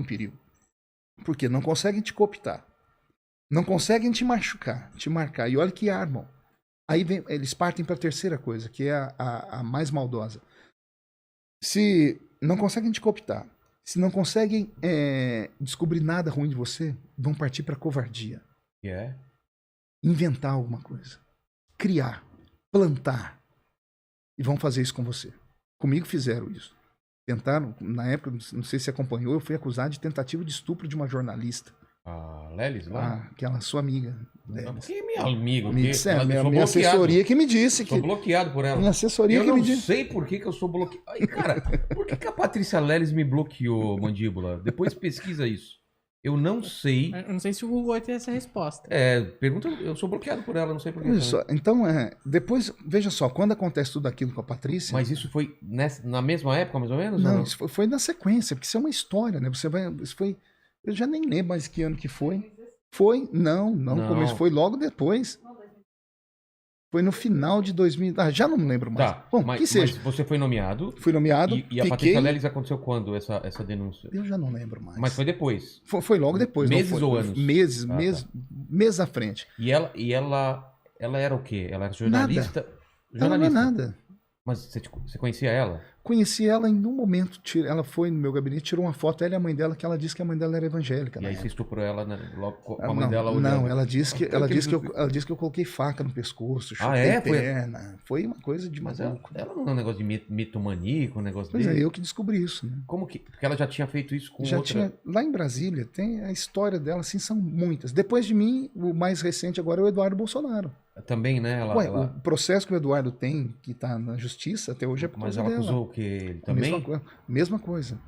um perigo. Porque não conseguem te cooptar. Não conseguem te machucar, te marcar. E olha que armam. Aí eles partem para a terceira coisa, que é a mais maldosa. Se não conseguem te cooptar, se não conseguem descobrir nada ruim de você, vão partir para covardia. Inventar alguma coisa. Criar. Plantar. E vão fazer isso com você. Comigo fizeram isso. Tentaram, na época, não sei se você acompanhou, eu fui acusado de tentativa de estupro de uma jornalista. A Lelis lá? Aquela sua amiga. Que é minha amiga? Minha assessoria que me disse que... Sou bloqueado por ela. Minha assessoria que me disse. Eu não sei por que eu sou bloqueado. Ai, cara, por que a Patrícia Lelis me bloqueou, Mandíbula? Depois pesquisa isso. Eu não sei. Eu não sei se o Google vai ter essa resposta. Pergunta, eu sou bloqueado por ela, não sei por quê. Então, depois, veja só, quando acontece tudo aquilo com a Patrícia... Mas isso foi na mesma época, mais ou menos? Não, isso foi na sequência, porque isso é uma história, né? Isso foi... Eu já nem lembro mais que ano que foi. Foi? Não. Começo, foi logo depois. Foi no final de 2000. Já não me lembro mais. Tá, bom, mas, que seja. Mas você foi nomeado. Fui nomeado. E a Patrícia Lelis aconteceu quando essa denúncia? Eu já não lembro mais. Mas foi depois? Foi logo depois. Meses ou anos? Meses à frente. E ela era o quê? Ela era jornalista? Ela não é nada. Mas você conhecia ela? Conheci ela em um momento. Ela foi no meu gabinete, tirou uma foto, ela e a mãe dela, que ela disse que a mãe dela era evangélica. E aí você estuprou ela logo com a mãe dela olhando? Não, ela disse que eu coloquei faca no pescoço, chutei perna. Foi uma coisa de maluco. Ela não é um negócio de mitomaníaco, um negócio dele? Pois é, eu que descobri isso. Né? Como que... Porque ela já tinha feito isso com outra... Lá em Brasília, tem a história dela, assim, são muitas. Depois de mim, o mais recente agora é o Eduardo Bolsonaro. Também, né? O processo que o Eduardo tem, que está na justiça, até hoje é por causa dela. Mas ela acusou o que ele também? Mesma coisa.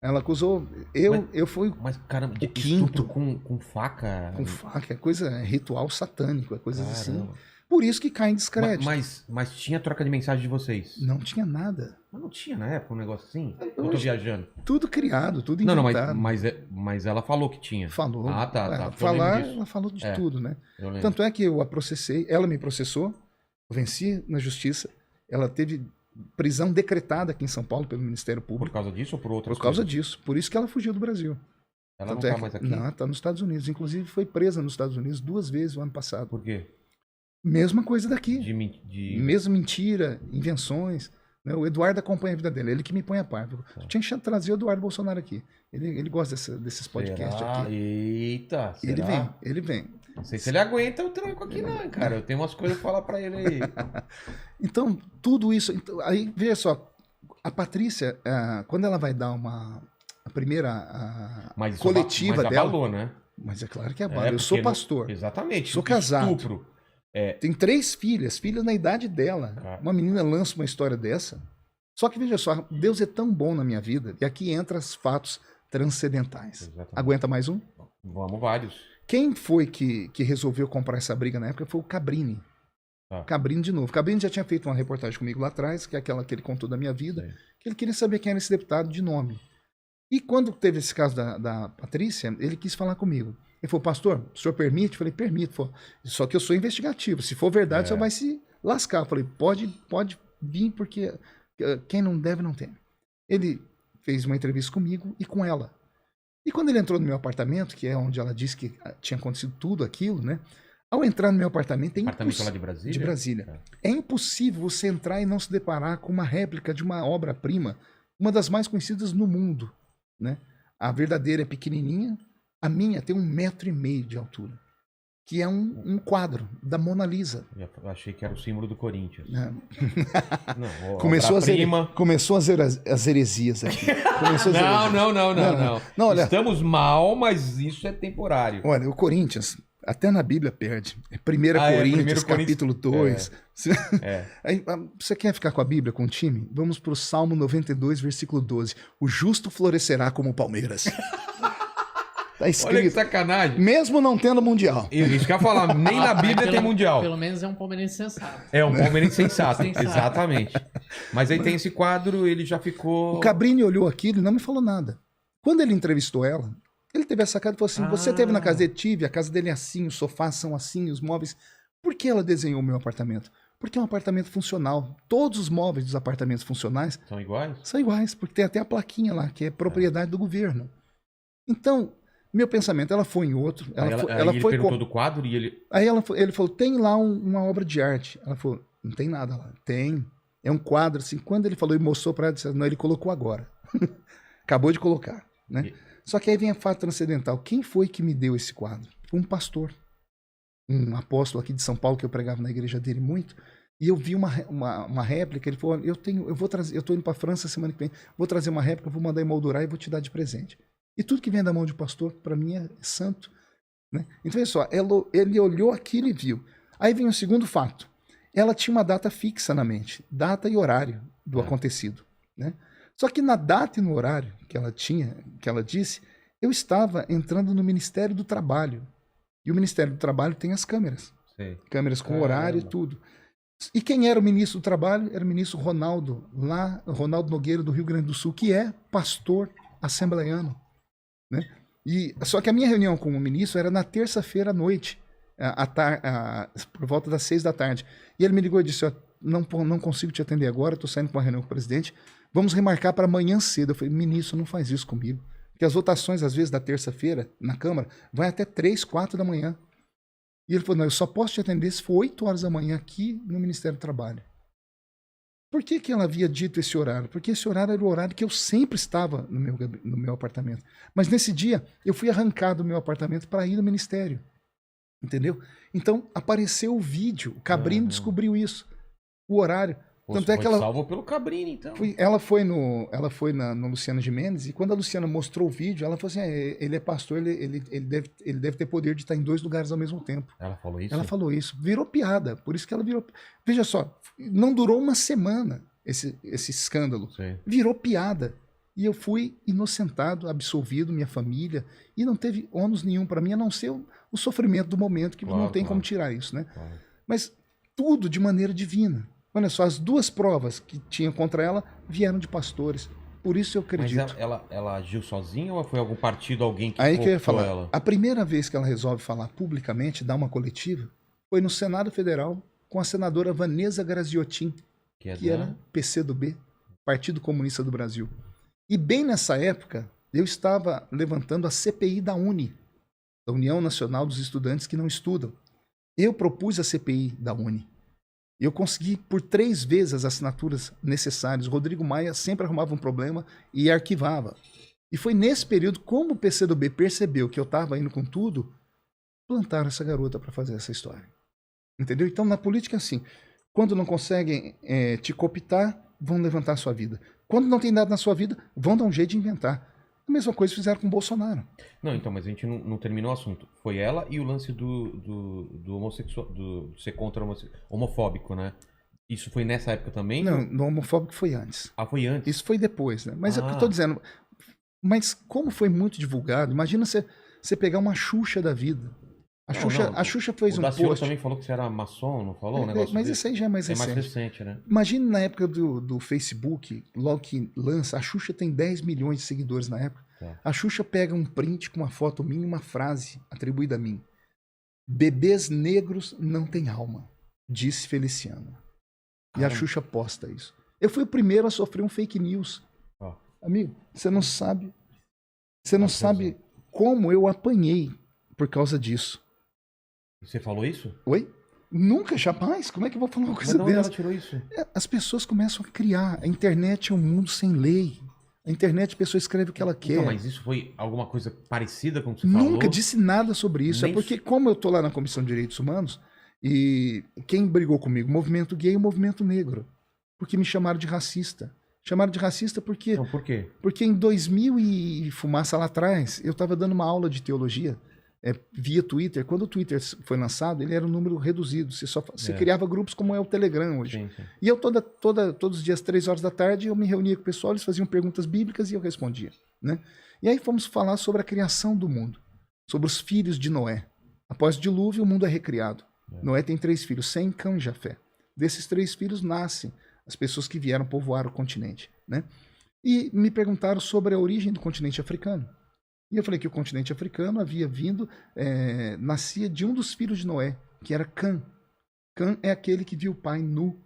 Ela acusou... Eu fui caramba, o quinto. Com faca? Com faca. É ritual satânico, é coisas assim. Por isso que cai em descrédito. Mas tinha troca de mensagem de vocês? Não tinha nada. Mas não tinha na época um negócio assim? Eu tô viajando. Tudo criado, tudo inventado. Mas ela falou que tinha. Falou. Tá. Ela falou de tudo, né? Tanto é que eu a processei, ela me processou, eu venci na justiça, ela teve prisão decretada aqui em São Paulo pelo Ministério Público. Por causa disso ou por outras coisas? Por causa disso. Por isso que ela fugiu do Brasil. Ela não tá mais aqui? Não, tá nos Estados Unidos. Inclusive foi presa nos Estados Unidos 2 vezes o ano passado. Por quê? Mesma coisa daqui. Mesma mentira, invenções. Né? O Eduardo acompanha a vida dele, ele que me põe a par. Eu tinha que trazer o Eduardo Bolsonaro aqui. Ele gosta desses podcasts aqui. Eita, Ele vem. Não sei se ele aguenta o tranco aqui não, cara. Eu tenho umas coisas pra falar pra ele aí. Então, tudo isso... aí, veja só, a Patrícia, quando ela vai dar a primeira coletiva dela... Abalou, né? Mas é claro que abala. Eu sou pastor. Exatamente. Sou casado. Estupro. Tem 3 filhas na idade dela. Uma menina lança uma história dessa. Só que veja só, Deus é tão bom na minha vida, e aqui entra os fatos transcendentais. Exatamente. Aguenta mais um? Vamos, vários. Quem foi que resolveu comprar essa briga na época foi o Cabrini. Cabrini de novo. Cabrini já tinha feito uma reportagem comigo lá atrás, que é aquela que ele contou da minha vida, que ele queria saber quem era esse deputado de nome. E quando teve esse caso da Patrícia, ele quis falar comigo. Ele falou, pastor, o senhor permite? Eu falei, permito. Falei, só que eu sou investigativo. Se for verdade, o senhor vai se lascar. Eu falei, pode vir, porque quem não deve, não tem. Ele fez uma entrevista comigo e com ela. E quando ele entrou no meu apartamento, que é onde ela disse que tinha acontecido tudo aquilo, né? Ao entrar no meu apartamento... Apartamento lá de Brasília? De Brasília. É impossível você entrar e não se deparar com uma réplica de uma obra-prima, uma das mais conhecidas no mundo, né? A verdadeira é pequenininha, a minha tem 1,5 metro de altura, que é um quadro da Mona Lisa. Eu achei que era o símbolo do Corinthians. Não. Não, começou as heresias aqui. Não. Olha, estamos mal, mas isso é temporário. Olha, o Corinthians, até na Bíblia perde. 1 Coríntios, capítulo 2. Você quer ficar com a Bíblia, com o time? Vamos para o Salmo 92, versículo 12. O justo florescerá como o Palmeiras. Tá escrito. Olha que sacanagem. Mesmo não tendo mundial. Isso que eu ia falar, nem na Bíblia tem mundial. Pelo menos é um palmeirense sensato. É um palmeirense sensato, exatamente. Mas aí tem esse quadro, ele já ficou... O Cabrini olhou aquilo e não me falou nada. Quando ele entrevistou ela, ele teve a sacada e falou assim, você teve na casa dele? Tive, a casa dele é assim, os sofás são assim, os móveis... Por que ela desenhou o meu apartamento? Porque é um apartamento funcional. Todos os móveis dos apartamentos funcionais... São iguais? São iguais, porque tem até a plaquinha lá, que é propriedade do governo. Então, meu pensamento, ela foi em outro. Ele perguntou do quadro e ele... Aí ele falou, tem lá uma obra de arte. Ela falou, não tem nada lá. Tem. É um quadro, assim. Quando ele falou e mostrou para ela, disse, não, ele colocou agora. Acabou de colocar, né? Só que aí vem a fato transcendental. Quem foi que me deu esse quadro? Foi um pastor. Um apóstolo aqui de São Paulo, que eu pregava na igreja dele muito. E eu vi uma réplica. Ele falou, eu tô indo para a França semana que vem. Vou trazer uma réplica, vou mandar emoldurar e vou te dar de presente. E tudo que vem da mão de pastor, para mim, é santo. Né? Então, olha só, ele olhou aquilo e viu. Aí vem o segundo fato. Ela tinha uma data fixa na mente, data e horário do acontecido. Né? Só que na data e no horário que ela tinha, que ela disse, eu estava entrando no Ministério do Trabalho. E o Ministério do Trabalho tem as câmeras. Sim. Câmeras com horário e tudo. E quem era o ministro do Trabalho? Era o ministro Ronaldo Nogueira, do Rio Grande do Sul, que é pastor assembleiano. Né? Só que a minha reunião com o ministro era na terça-feira à noite, por volta das 6 da tarde. E ele me ligou e disse, não consigo te atender agora, estou saindo para uma reunião com o presidente, vamos remarcar para amanhã cedo. Eu falei, ministro, não faz isso comigo. Porque as votações, às vezes, da terça-feira, na Câmara, vai até 3, 4 da manhã. E ele falou, não, eu só posso te atender se for 8 horas da manhã aqui no Ministério do Trabalho. Por que ela havia dito esse horário? Porque esse horário era o horário que eu sempre estava no meu apartamento. Mas nesse dia, eu fui arrancado do meu apartamento para ir no ministério. Entendeu? Então, apareceu o vídeo. O Cabrini descobriu isso. O horário. Tanto é que ela salvou pelo Cabrini, então. Ela foi no Luciano Gimenez, e quando a Luciana mostrou o vídeo, ela falou assim, ele é pastor, ele deve ter poder de estar em 2 lugares ao mesmo tempo. Ela falou isso? Ela falou isso. Virou piada. Por isso que ela virou... Veja só, não durou uma semana esse escândalo. Sim. Virou piada. E eu fui inocentado, absolvido, minha família, e não teve ônus nenhum para mim, a não ser o sofrimento do momento, que não tem como tirar isso, né? Claro. Mas tudo de maneira divina. Olha só, as 2 provas que tinha contra ela vieram de pastores. Por isso eu acredito. Mas ela agiu sozinha ou foi algum partido, alguém que Aí que eu ia falar, ela? A primeira vez que ela resolve falar publicamente, dar uma coletiva, foi no Senado Federal com a senadora Vanessa Graziotin, que era PCdoB, Partido Comunista do Brasil. E bem nessa época, eu estava levantando a CPI da UNE, da União Nacional dos Estudantes que Não Estudam. Eu propus a CPI da UNE. Eu consegui por 3 vezes as assinaturas necessárias. O Rodrigo Maia sempre arrumava um problema e arquivava. E foi nesse período, como o PCdoB percebeu que eu estava indo com tudo, plantaram essa garota para fazer essa história. Entendeu? Então, na política é assim. Quando não conseguem te cooptar, vão levantar a sua vida. Quando não tem nada na sua vida, vão dar um jeito de inventar. A mesma coisa fizeram com o Bolsonaro. Não, então, mas a gente não terminou o assunto. Foi ela e o lance do homossexual, do ser contra homofóbico, né? Isso foi nessa época também? Não, no homofóbico foi antes. Ah, foi antes? Isso foi depois, né? Mas é o que eu tô dizendo. Mas como foi muito divulgado, imagina você pegar uma Xuxa da vida. A Xuxa fez um post. O também falou que você era maçom, não falou? Mas isso aí já é mais recente. É mais recente, né? Imagina na época do Facebook, logo que lança, a Xuxa tem 10 milhões de seguidores na época. A Xuxa pega um print com uma foto minha e uma frase atribuída a mim. Bebês negros não têm alma, disse Feliciano. E a Xuxa posta isso. Eu fui o primeiro a sofrer um fake news. Amigo, você não sabe como eu apanhei por causa disso. Você falou isso? Oi? Nunca, jamais. Como é que eu vou falar uma coisa dessa? Mas de onde ela tirou isso? As pessoas começam a criar. A internet é um mundo sem lei. A internet, a pessoa escreve o que ela quer. Então, mas isso foi alguma coisa parecida com o que você falou? Nunca disse nada sobre isso. É porque, como eu tô lá na Comissão de Direitos Humanos, e quem brigou comigo? O movimento gay e o movimento negro. Porque me chamaram de racista. Chamaram de racista porque... Então, por quê? Porque em 2000 e fumaça lá atrás, eu estava dando uma aula de teologia via Twitter. Quando o Twitter foi lançado, ele era um número reduzido. Você criava grupos como é o Telegram hoje. Sim. E eu todos os dias, 3 horas da tarde, eu me reunia com o pessoal, eles faziam perguntas bíblicas e eu respondia. Né? E aí fomos falar sobre a criação do mundo, sobre os filhos de Noé. Após o dilúvio, o mundo é recriado. Noé tem 3 filhos, Sem, Cão e Jafé. Desses 3 filhos nascem as pessoas que vieram povoar o continente. Né? E me perguntaram sobre a origem do continente africano. E eu falei que o continente africano havia vindo, nascia de um dos filhos de Noé, que era Cã. Cã é aquele que viu o pai nu.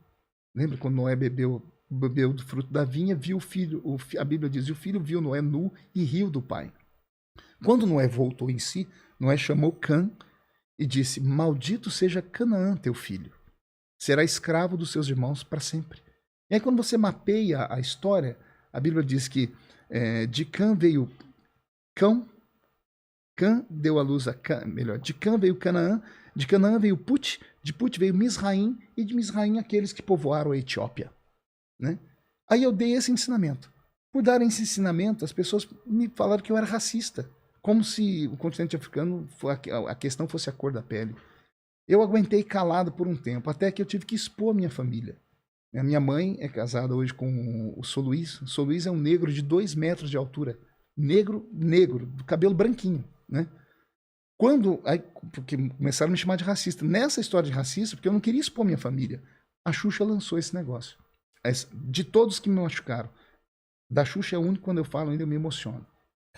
Lembra quando Noé bebeu do fruto da vinha, viu o filho, a Bíblia diz, e o filho viu Noé nu e riu do pai. Quando Noé voltou em si, Noé chamou Cã e disse: maldito seja Canaã, teu filho. Será escravo dos seus irmãos para sempre. E aí quando você mapeia a história, a Bíblia diz que de Cã veio Cã deu à luz a Cã, melhor, de Cã veio Canaã, de Canaã veio Put, de Put veio Misraim, e de Misraim aqueles que povoaram a Etiópia. Né? Aí eu dei esse ensinamento. Por dar esse ensinamento, as pessoas me falaram que eu era racista, como se o continente africano, a questão fosse a cor da pele. Eu aguentei calado por um tempo, até que eu tive que expor a minha família. A minha mãe é casada hoje com o Sou Luiz. O Sou Luiz é um negro de 2 metros de altura. Negro, do cabelo branquinho. Né? Porque começaram a me chamar de racista. Nessa história de racista, porque eu não queria expor minha família, a Xuxa lançou esse negócio. De todos que me machucaram, da Xuxa é o único, quando eu falo ainda eu me emociono.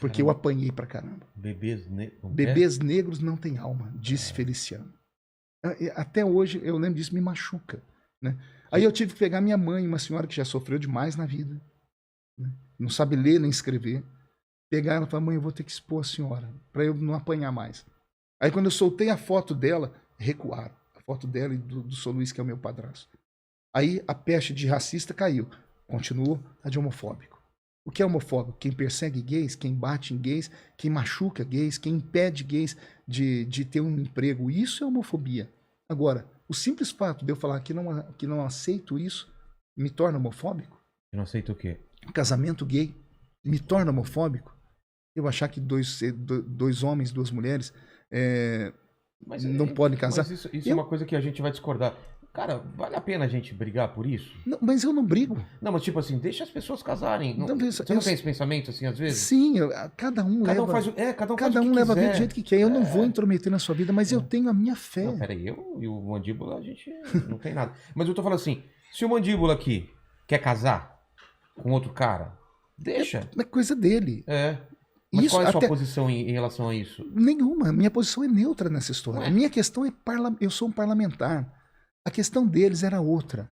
Porque eu apanhei pra caramba. Bebês negros não têm alma, disse Feliciano. Até hoje, eu lembro disso, me machuca. Né? Aí eu tive que pegar minha mãe, uma senhora que já sofreu demais na vida, né? Não sabe ler nem escrever. Pegar ela e falar: mãe, eu vou ter que expor a senhora, para eu não apanhar mais. Aí quando eu soltei a foto dela, recuaram. A foto dela e do Sou Luiz, que é o meu padrasto. Aí a peste de racista caiu. Continuou a de homofóbico. O que é homofóbico? Quem persegue gays, quem bate em gays, quem machuca gays, quem impede gays de ter um emprego. Isso é homofobia. Agora, o simples fato de eu falar que não aceito isso me torna homofóbico? Eu não aceito o quê? Casamento gay me torna homofóbico? Eu achar que dois homens, 2 mulheres não podem casar? Mas isso é uma coisa que a gente vai discordar. Cara, vale a pena a gente brigar por isso? Não, mas eu não brigo. Não, mas tipo assim, deixa as pessoas casarem. Você não tem esse pensamento assim, às vezes? Sim, cada um leva a vida do jeito que quer. Eu não vou intrometer na sua vida, mas eu tenho a minha fé. Não, peraí, eu e o Mandíbula, a gente não tem nada. Mas eu tô falando assim, se o Mandíbula aqui quer casar com outro cara, deixa. É coisa dele. Mas isso, qual é a sua posição em relação a isso? Nenhuma. Minha posição é neutra nessa história. A minha questão é eu sou um parlamentar. A questão deles era outra.